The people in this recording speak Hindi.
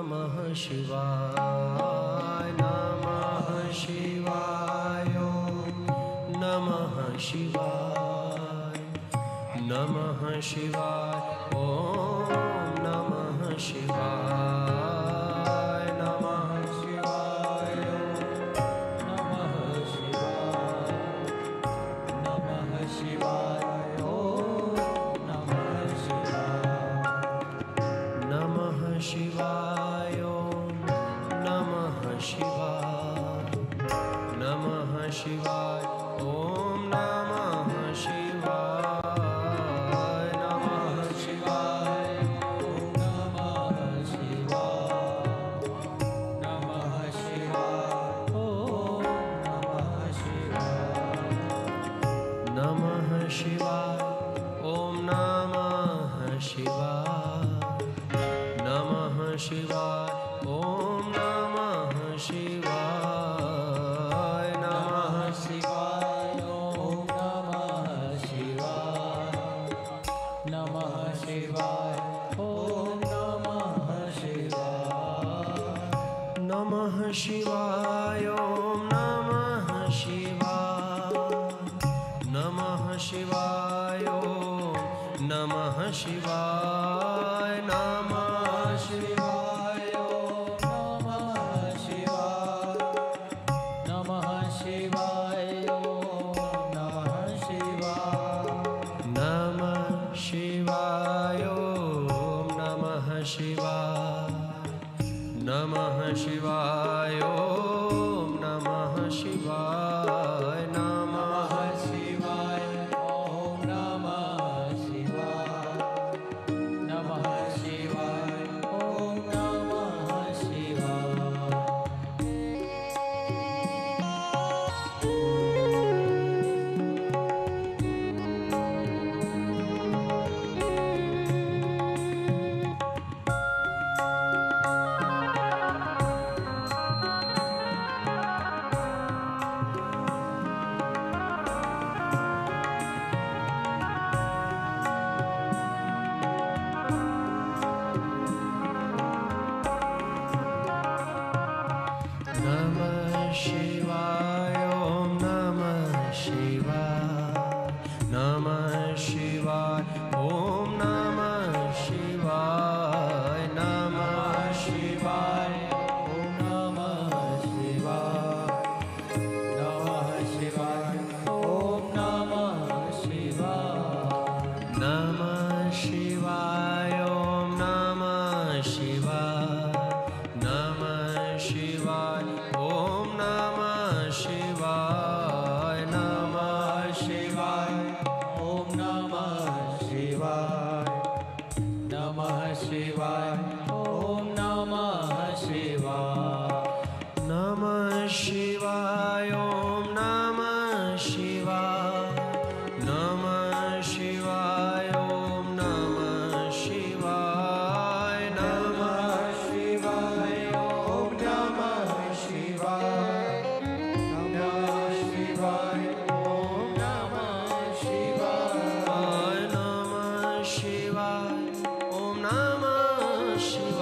नमः शिवाय नमः शिवाय नमः शिवाय नमः शिवाय ओम नमः शिवाय नमः शिवाय नमः शिवाय नमः शिवाय ओम नमः शिवाय नमः शिवाय ओम नमः शिवाय नमः शिवाय ओम नमः शिवाय नमः शिवाय ओम नमः शिवाय नमः शिवाय ओम नमः शिवाय ओम नमः शिवाय नमः शिवाय ओम नमः शिवाय नमः शिवाय ओम नमः शिवाय नमः शिवाय ओम नमः शिवाय नमः शिवाय ओम नमः शिवाय नमः शिवाय ओम नमः शिवाय नमः शिवाय ओम नमः शिवाय नमः शिवाय ओम नमः शिवाय नमः शिवाय नमः शिवाय ओम नमः शिवाय नमः शिवाय ओम नमः शिवाय नमः शिवाय ओम नमः नमः शिवाय ओम नमः शिवाय नमः शिवाय ओम नमः शिवाय नमः शिवाय ओम नमः शिवाय नमः शिवाय ओम नमः शिवाय नमः शिवाय ओम नमः शिवाय नमः शिवाय ओम नमः शिवाय नमः शिवाय ओम नमः शिवाय नमः शिवाय ओम नमः शिवाय नमः शिवाय ओम नमः शिवाय नमः शिवाय ओम नमः शिवाय नमः शिवाय ओम नमः शिवाय नमः शिवाय ओम नमः शिवाय नमः शिवाय ओम नमः शिवाय